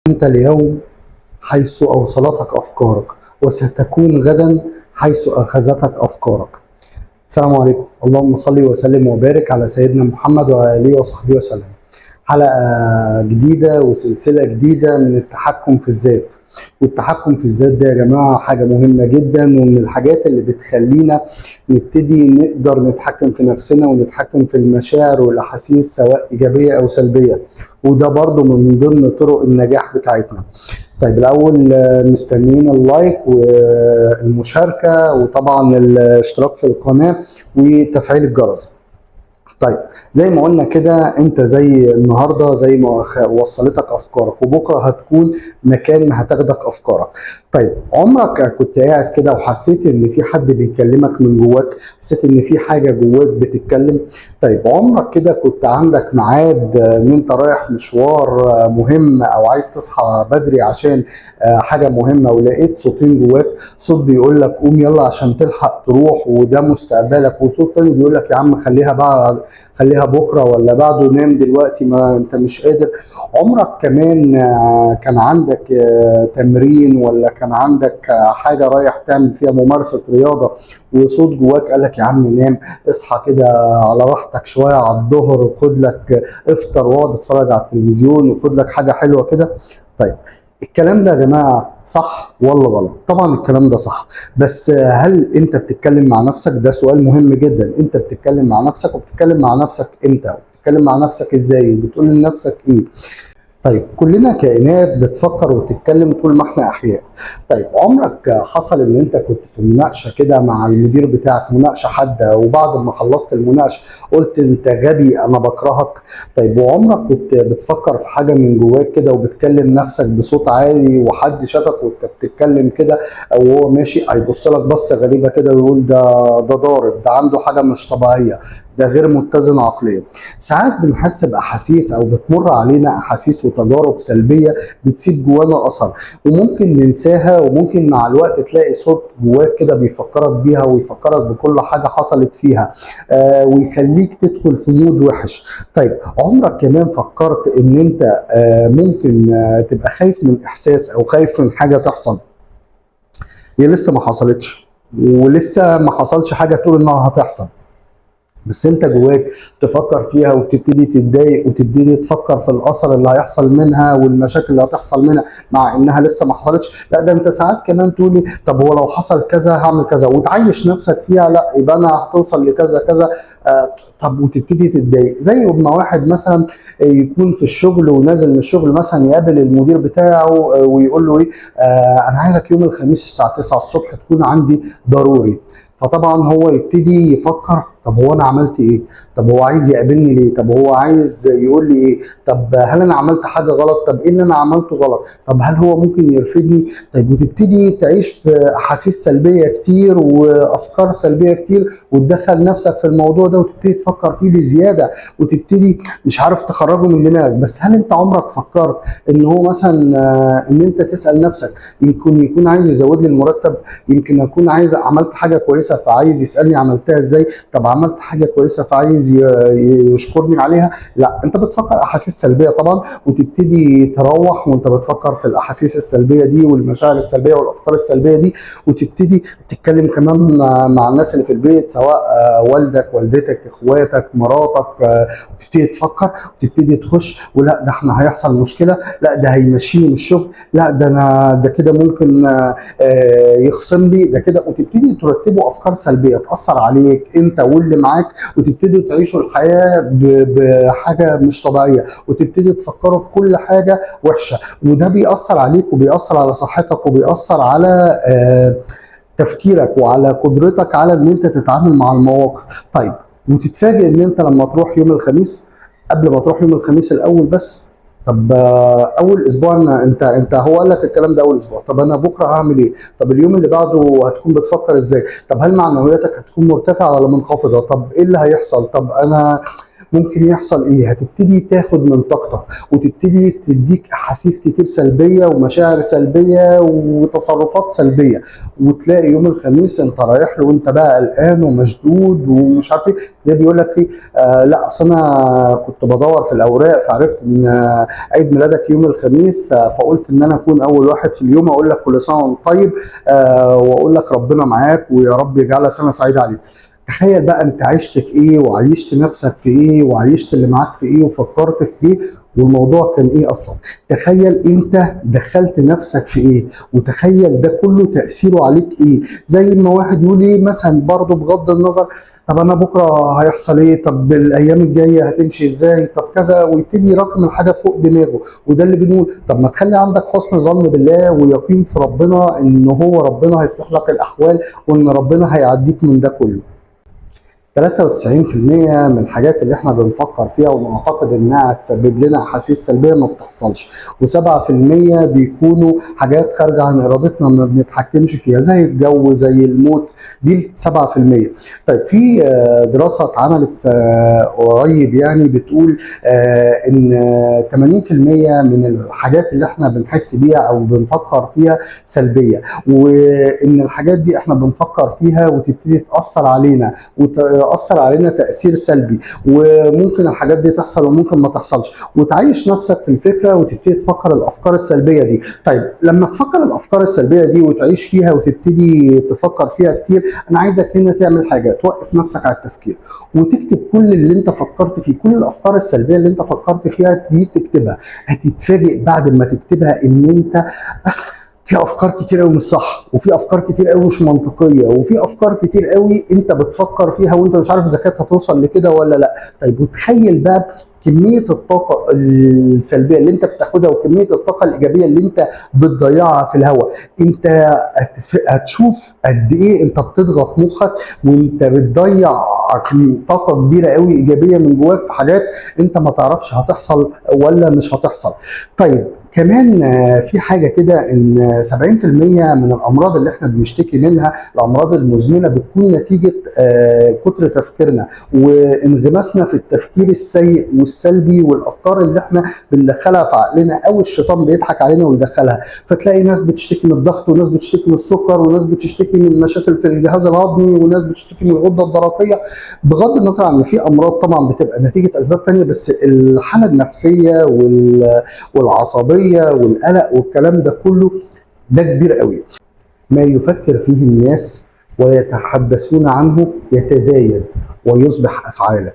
أنت اليوم حيث أوصلتك أفكارك، وستكون غدا حيث أخذتك أفكارك. السلام عليكم، اللهم صل وسلم وبارك على سيدنا محمد وعلى آله وصحبه وسلم. حلقة جديدة وسلسلة جديدة من التحكم في الذات. والتحكم في الذات ده يا جماعة حاجة مهمة جدا، ومن الحاجات اللي بتخلينا نبتدي نقدر نتحكم في نفسنا ونتحكم في المشاعر والأحاسيس سواء إيجابية أو سلبية، وده برضو من ضمن طرق النجاح بتاعتنا. طيب الأول مستنيين اللايك والمشاركة وطبعا الاشتراك في القناة وتفعيل الجرس. طيب زي ما قلنا كده، انت زي النهارده زي ما وصلتك افكارك، وبكره هتكون مكان ما هتاخدك افكارك. طيب عمرك كنت قاعد كده وحسيت ان في حد بيكلمك من جواك، حسيت ان في حاجه جواك بتتكلم؟ طيب عمرك كده كنت عندك ميعاد ان انت رايح مشوار مهم او عايز تصحى بدري عشان حاجه مهمه، ولقيت صوتين جواك، صوت بيقول لك قوم يلا عشان تلحق تروح وده مستقبلك، وصوت تاني بيقول لك يا عم خليها بكره ولا بعده، نام دلوقتي ما انت مش قادر؟ عمرك كمان كان عندك تمرين ولا كان عندك حاجه رايح تعمل فيها ممارسه رياضه، وصوت جواك قال لك يا عم نام، اصحى كده على راحتك شويه على الظهر، وخد لك افطر واقعد اتفرج على التلفزيون وخد لك حاجه حلوه كده؟ طيب الكلام ده يا جماعه صح ولا غلط؟ طبعا الكلام ده صح، بس هل انت بتتكلم مع نفسك؟ ده سؤال مهم جدا. انت بتتكلم مع نفسك، وبتتكلم مع نفسك امتى؟ وبتتكلم مع نفسك ازاي؟ بتقول لنفسك ايه؟ طيب كلنا كائنات بتفكر وتتكلم طول ما احنا احياء. طيب عمرك حصل ان انت كنت في مناقشه كده مع المدير بتاعك، مناقشه حاده، وبعد ما خلصت المناقشه قلت انت غبي انا بكرهك؟ طيب وعمرك كنت بتفكر في حاجه من جواك كده وبتكلم نفسك بصوت عالي، وحد شافك وانت بتتكلم كده او هو ماشي هيبص لك بصه غريبه كده ويقول ده ضارب، ده عنده حاجه مش طبيعيه، ده غير متزن عقليا؟ ساعات بنحس باحاسيس او بتمر علينا احاسيس وتجارب سلبيه بتسيب جوانا اثر، وممكن ننساها، وممكن مع الوقت تلاقي صوت جواك كده بيفكرك بيها ويفكرك بكل حاجه حصلت فيها، ويخليك تدخل في مود وحش. طيب عمرك كمان فكرت ان انت ممكن تبقى خايف من احساس او خايف من حاجه تحصل هي لسه ما حصلتش، ولسه ما حصلش حاجه تقول انها هتحصل، بس انت جواك تفكر فيها وتبتدي تتضايق وتبتدي تفكر في الاثر اللي هيحصل منها والمشاكل اللي هتحصل منها مع انها لسه ما حصلتش؟ لا ده انت ساعات كمان تقولي طب هو لو حصل كذا هعمل كذا، وتعيش نفسك فيها، لا يبقى انا هتوصل لكذا كذا. طب وتبتدي تتضايق. زي ما واحد مثلا يكون في الشغل ونازل من الشغل مثلا يقابل المدير بتاعه ويقول له ايه، انا عايزك يوم الخميس الساعه 9 الصبح تكون عندي ضروري. فطبعا هو يبتدي يفكر طب هو انا عملت ايه؟ طب هو عايز يقابلني ليه؟ طب هو عايز يقول لي ايه؟ طب هل انا عملت حاجه غلط؟ طب ايه اللي انا عملته غلط؟ طب هل هو ممكن يرفضني؟ طيب وتبتدي تعيش في احاسيس سلبيه كتير وافكار سلبيه كتير، وتدخل نفسك في الموضوع ده وتبتدي تفكر فيه بزياده، وتبتدي مش عارف تخرجه من دماغك. بس هل انت عمرك فكرت ان هو مثلا ان انت تسال نفسك يمكن يكون عايز يزود لي المرتب؟ يمكن اكون عايز عملت حاجه كويسه فعايز يسالني عملتها ازاي؟ طب عملت حاجه كويسه فعايز يشكرني عليها؟ لا انت بتفكر احاسيس سلبيه طبعا، وتبتدي تروح وانت بتفكر في الاحاسيس السلبيه دي والمشاعر السلبيه والافكار السلبيه دي، وتبتدي تتكلم كمان مع الناس اللي في البيت، سواء والدك والدتك اخواتك مراتك، وتبتدي تفكر وتبتدي تخش ولا ده احنا هيحصل مشكله، لا ده هيمشيني من الشغل، لا ده انا ده كده ممكن يخصم لي ده كده، وتبتدي ترتبوا افكار سلبيه تاثر عليك انت واللي معاك، وتبتدوا تعيشوا الحياه بحاجه مش طبيعيه، وتبتدي تفكروا في كل حاجه وحشه، وده بيأثر عليك وبيأثر على صحتك وبيأثر على تفكيرك وعلى قدرتك على ان انت تتعامل مع المواقف. طيب وتتفاجئ ان انت لما تروح يوم الخميس، قبل ما تروح يوم الخميس الاول بس، طب اول اسبوع انت هو قال لك الكلام ده اول اسبوع، طب انا بكره هعمل ايه؟ طب اليوم اللي بعده هتكون بتفكر ازاي؟ طب هل معنوياتك هتكون مرتفعه ولا منخفضه؟ طب ايه اللي هيحصل؟ طب انا ممكن يحصل ايه؟ هتبتدي تاخد من طاقتك وتبتدي تديك احاسيس كتير سلبيه ومشاعر سلبيه وتصرفات سلبيه، وتلاقي يوم الخميس انت رايح له وانت بقى قلقان ومشدود ومش عارف ايه. تلاقيه بيقول لك ايه؟ لا اصل انا كنت بدور في الاوراق فعرفت ان عيد ميلادك يوم الخميس، فقلت ان انا اكون اول واحد في اليوم اقول لك كل سنه وانت طيب، واقول لك ربنا معاك ويا رب يجعلها سنه سعيده عليك. تخيل بقى انت عشت في ايه وعيشت نفسك في ايه وعيشت اللي معاك في ايه وفكرت في ايه والموضوع كان ايه اصلا. تخيل انت دخلت نفسك في ايه، وتخيل ده كله تأثيره عليك ايه. زي ما واحد يقول ايه مثلا برضه بغض النظر، طب انا بكره هيحصل ايه، طب الايام الجايه هتمشي ازاي، طب كذا، ويبتدي يراكم الحاجه فوق دماغه. وده اللي بنقول طب ما تخلي عندك حسن ظن بالله ويقين في ربنا ان هو ربنا هيصلح لك الاحوال وان ربنا هيعديك من ده كله. 93% من الحاجات اللي احنا بنفكر فيها ونعتقد انها تسبب لنا احاسيس سلبيه ما بتحصلش، و7% بيكونوا حاجات خارجه عن ارادتنا ما بنتحكمش فيها زي الجو زي الموت. دي 7%. طيب في دراسه اتعملت قريب يعني بتقول ان 80% من الحاجات اللي احنا بنحس بيها او بنفكر فيها سلبيه، وان الحاجات دي احنا بنفكر فيها وتبتدي تاثر علينا وتأثر علينا تأثير سلبي، وممكن الحاجات دي تحصل وممكن ما تحصلش، وتعيش نفسك في الفكرة وتبتدي تفكر الأفكار السلبية دي. طيب لما تفكر الأفكار السلبية دي وتعيش فيها وتبتدي تفكر فيها كتير، أنا عايزك هنا تعمل حاجة، توقف نفسك على التفكير وتكتب كل اللي أنت فكرت فيه، كل الأفكار السلبية اللي أنت فكرت فيها دي تكتبها. هتتفاجئ بعد ما تكتبها إن أنت في افكار كتير قوي مش صح، وفي افكار كتير قوي مش منطقيه، وفي افكار كتير قوي انت بتفكر فيها وانت مش عارف اذا كانت هتوصل لكده ولا لا. طيب وتخيل بقى كميه الطاقه السلبيه اللي انت بتاخدها وكميه الطاقه الايجابيه اللي انت بتضيعها في الهواء. انت هتشوف قد ايه انت بتضغط مخك وانت بتضيع طاقه كبيره قوي ايجابيه من جواك في حاجات انت ما تعرفش هتحصل ولا مش هتحصل. طيب كمان في حاجه كده ان 70% من الامراض اللي احنا بنشتكي منها، الامراض المزمنه، بتكون نتيجه كتر تفكيرنا وانغماسنا في التفكير السيء والسلبي والافكار اللي احنا بندخلها في عقلنا او الشيطان بيضحك علينا ويدخلها. فتلاقي ناس بتشتكي من الضغط وناس بتشتكي من السكر وناس بتشتكي من مشاكل في الجهاز الهضمي وناس بتشتكي من الغده الدرقيه، بغض النظر عن ان في امراض طبعا بتبقى نتيجه اسباب ثانيه، بس الحاله النفسيه والعصبيه والقلق والكلام ده كله ده كبير قوي. ما يفكر فيه الناس ويتحدثون عنه يتزايد ويصبح افعالا،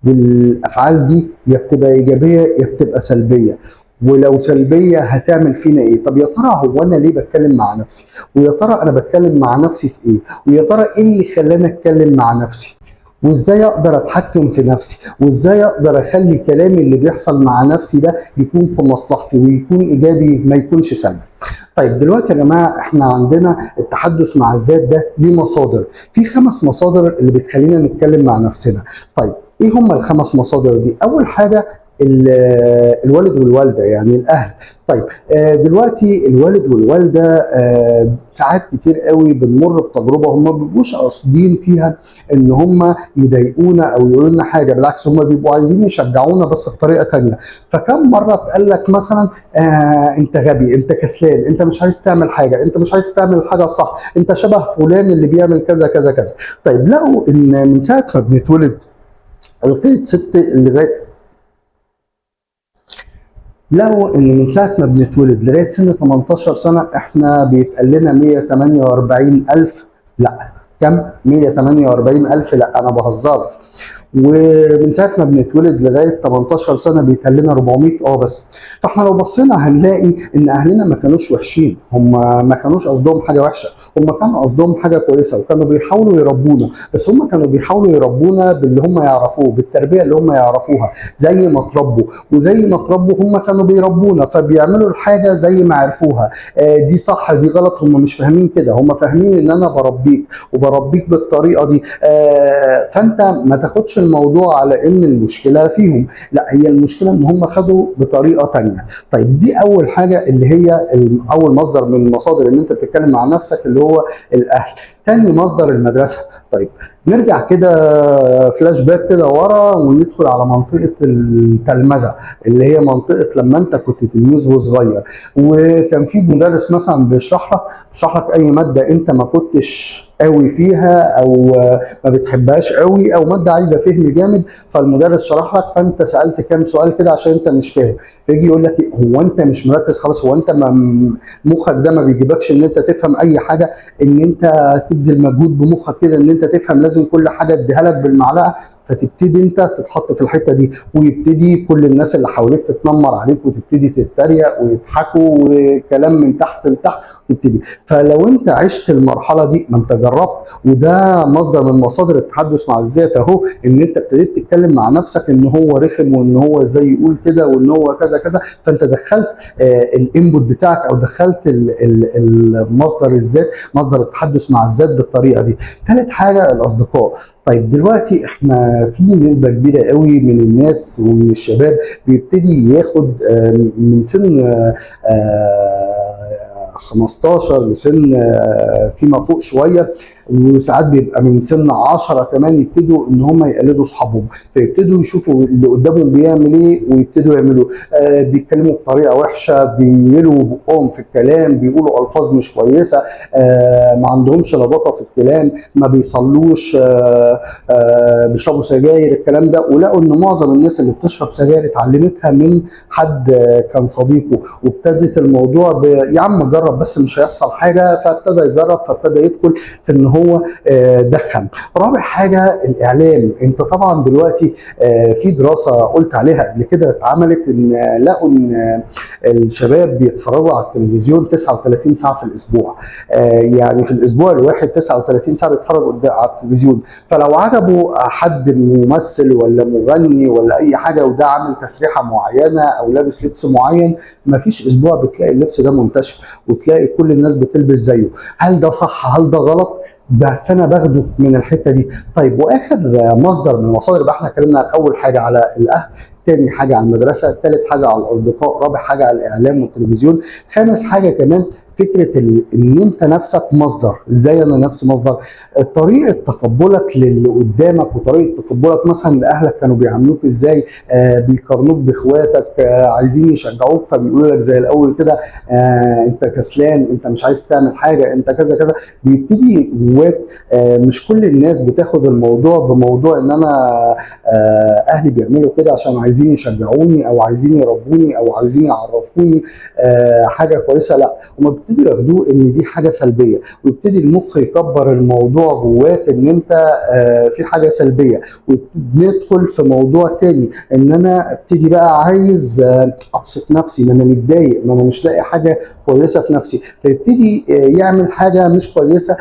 والافعال دي يا بتبقى ايجابيه يا بتبقى سلبيه. ولو سلبيه هتعمل فينا ايه؟ طب يا ترى هو انا ليه بتكلم مع نفسي؟ ويا ترى انا بتكلم مع نفسي في ايه؟ ويا ترى ايه اللي خلاني اتكلم مع نفسي؟ وازاي اقدر اتحكم في نفسي؟ وازاي اقدر اخلي كلامي اللي بيحصل مع نفسي ده يكون في مصلحتي ويكون ايجابي ما يكونش سلبي؟ طيب دلوقتي يا جماعه احنا عندنا التحدث مع الذات ده ليه مصادر، في 5 مصادر اللي بتخلينا نتكلم مع نفسنا. طيب ايه هم ال5 مصادر دي؟ اول حاجه الوالد والوالده يعني الاهل. طيب دلوقتي الوالد والوالده ساعات كتير قوي بنمر بتجربه هم ما بيبقوش قاصدين فيها ان هم يضايقونا او يقولوا لنا حاجه، بالعكس هم بيبقوا عايزين يشجعونا بس بطريقه ثانيه. فكم مره اتقال لك مثلا انت غبي، انت كسلان، انت مش عايز تعمل حاجه، انت مش عايز تعمل الحاجه الصح، انت شبه فلان اللي بيعمل كذا كذا كذا. طيب لقوا ان من ساعه ما بنتولد لقوا ان من ساعه ما بنتولد لغايه سن 18 سنه احنا بيتقال لنا 148,000، لا كم؟ 148,000، لا انا بهزرش. ومن ساعه ما بنتولد لغايه 18 سنه بيتقال لنا 400 بس. فاحنا لو بصينا هنلاقي ان اهلنا ما كانوش وحشين، هم ما كانوش قصدهم حاجه وحشه، هم كانوا قصدهم حاجه كويسه وكانوا بيحاولوا يربونا، بس هم كانوا بيحاولوا يربونا باللي هم يعرفوه، بالتربيه اللي هم يعرفوها، زي ما اتربوا وزي ما اتربوا هم كانوا بيربونا فبيعملوا الحاجه زي ما عرفوها. دي صح دي غلط هم مش فاهمين كده، هم فاهمين ان انا بربيك وبربيك بالطريقه دي. فانت ما تاخدش الموضوع على ان المشكله فيهم، لا هي المشكله ان هم خدوا بطريقه ثانيه. طيب دي اول حاجه اللي هي اول مصدر من المصادر ان انت بتتكلم مع نفسك اللي هو الاهل. تاني مصدر المدرسه. طيب نرجع كده فلاش باك كده ورا وندخل على منطقه التلمذه، اللي هي منطقه لما انت كنت تلميذ وصغير، وكان في مدرس مثلا بيشرح لك اي ماده انت ما كنتش قوي فيها او ما بتحبهاش قوي، او ماده عايزه فهم جامد، فالمدرس شرح لك فانت سالت كام سؤال كده عشان انت مش فاهم، فيجي يقول لك إيه، هو انت مش مركز خالص؟ هو انت مخك ده ما بيجيبكش ان انت تفهم اي حاجه، ان انت تبذل مجهود بمخك كده ان انت تفهم لازم كل حاجه اديها لك بالمعلقه؟ فتبتدي انت تتحط في الحته دي، ويبتدي كل الناس اللي حواليك تتنمر عليك وتبتدي تتريق ويضحكوا وكلام من تحت لتحت تبتدي. فلو انت عشت المرحله دي ما انت جربت، وده مصدر من مصادر التحدث مع الذات اهو، ان انت ابتديت تتكلم مع نفسك ان هو رخم وان هو ازاي يقول كده وان هو كذا كذا، فانت دخلت الانبوت بتاعك او دخلت المصدر الذات، مصدر التحدث مع الذات بالطريقه دي. ثالث حاجه الاصدقاء. طيب دلوقتي احنا في نسبه كبيره قوي من الناس ومن الشباب بيبتدي ياخد من سن 15 لسن فيما فوق شويه، وساعات بيبقى من سن 10 كمان، يبتدوا ان هم يقلدوا اصحابهم، فيبتدوا يشوفوا اللي قدامهم بيعمل ايه ويبتدوا يعملوا. بيتكلموا بطريقه وحشه، بيلوا بقهم في الكلام، بيقولوا الفاظ مش كويسه، ما عندهمش لباقه في الكلام، ما بيصلوش، بيشربوا سجاير، الكلام ده. ولقوا ان معظم الناس اللي بتشرب سجاير اتعلمتها من حد كان صديقه، وابتدت الموضوع يا عم جرب بس مش هيحصل حاجه، فابتدى يجرب، فابتدى يدخل في ان هو دخن. رابع حاجه الاعلام. انت طبعا دلوقتي في دراسه قلت عليها قبل كده اتعملت، ان لقوا ان الشباب بيتفرجوا على التلفزيون 39 ساعه في الاسبوع، يعني في الاسبوع الواحد 39 ساعه بيتفرجوا على التلفزيون. فلو عجبوا حد ممثل ولا مغني ولا اي حاجه وده عامل تسريحه معينه او لابس لبس معين، مفيش اسبوع بتلاقي اللبس ده منتشر وتلاقي كل الناس بتلبس زيه. هل ده صح؟ هل ده غلط؟ بس انا باخده من الحته دي. طيب واخر مصدر من المصادر، يبقى احنا اتكلمنا على اول حاجه على الاهل، تاني حاجه على المدرسه، تالت حاجه على الاصدقاء، رابع حاجه على الاعلام والتلفزيون، خامس حاجه كمان فكره ان انت نفسك مصدر. ازاي انا نفسي مصدر؟ طريقه تقبلك للي قدامك، وطريقه تقبلك مثلا لاهلك كانوا بيعاملوك ازاي، بيقارنوك باخواتك، عايزين يشجعوك فبيقولوا لك زي الاول كده انت كسلان، انت مش عايز تعمل حاجه، انت كذا كذا. بيبتدي جواك مش كل الناس بتاخد الموضوع بموضوع ان انا اهلي بيعملوا كده عشان عايزين يشجعوني او عايزين يربوني او عايزين يعرفوني حاجه كويسه، لا، هما بيبتدوا ياخدوه ان دي حاجه سلبيه، ويبتدي المخ يكبر الموضوع جواك ان انت في حاجه سلبيه، وندخل في موضوع تاني ان انا ابتدي بقى عايز ابسط نفسي، ما انا متضايق، ما انا مش لاقي حاجه كويسه في نفسي، فيبتدي يعمل حاجه مش كويسه.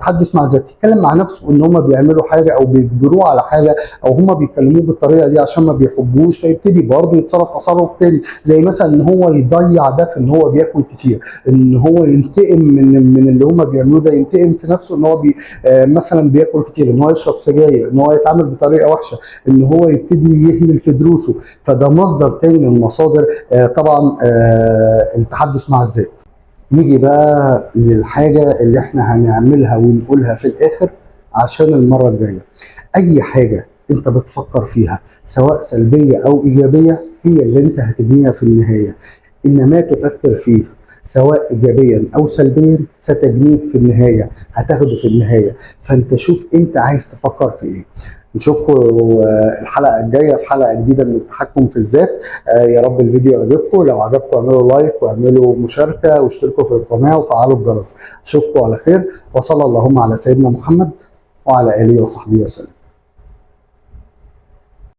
تحدث مع ذاته، يتكلم مع نفسه ان هم بيعملوا حاجه او بيجبروه على حاجه او هم بيكلموه بالطريقه دي عشان ما بيحبوش، فيبتدي برضه يتصرف تصرف تاني، زي مثلا ان هو يضيع ده في ان هو بياكل كتير، ان هو ينتقم من اللي هم بيعملوه ده، ينتقم في نفسه ان هو مثلا بياكل كتير، ان هو يشرب سجاير، ان هو يتعامل بطريقه وحشه، ان هو يبتدي يهمل في دروسه. فده مصدر تاني من مصادر طبعا التحدث مع الذات. نيجي بقى للحاجة اللي احنا هنعملها ونقولها في الآخر عشان المرة الجاية. أي حاجة أنت بتفكر فيها سواء سلبية أو إيجابية هي اللي أنت هتبنيها في النهاية. إن ما تفكر فيه سواء إيجابيا أو سلبيا ستجنيك في النهاية، هتاخده في النهاية. فأنت شوف أنت عايز تفكر في إيه. نشوفكم الحلقه الجايه في حلقه جديده من التحكم في الذات. يا رب الفيديو يعجبكم، لو عجبكم اعملوا لايك واعملوا مشاركه واشتركوا في القناه وفعلوا الجرس. اشوفكم على خير، وصلى اللهم على سيدنا محمد وعلى اله وصحبه وسلم.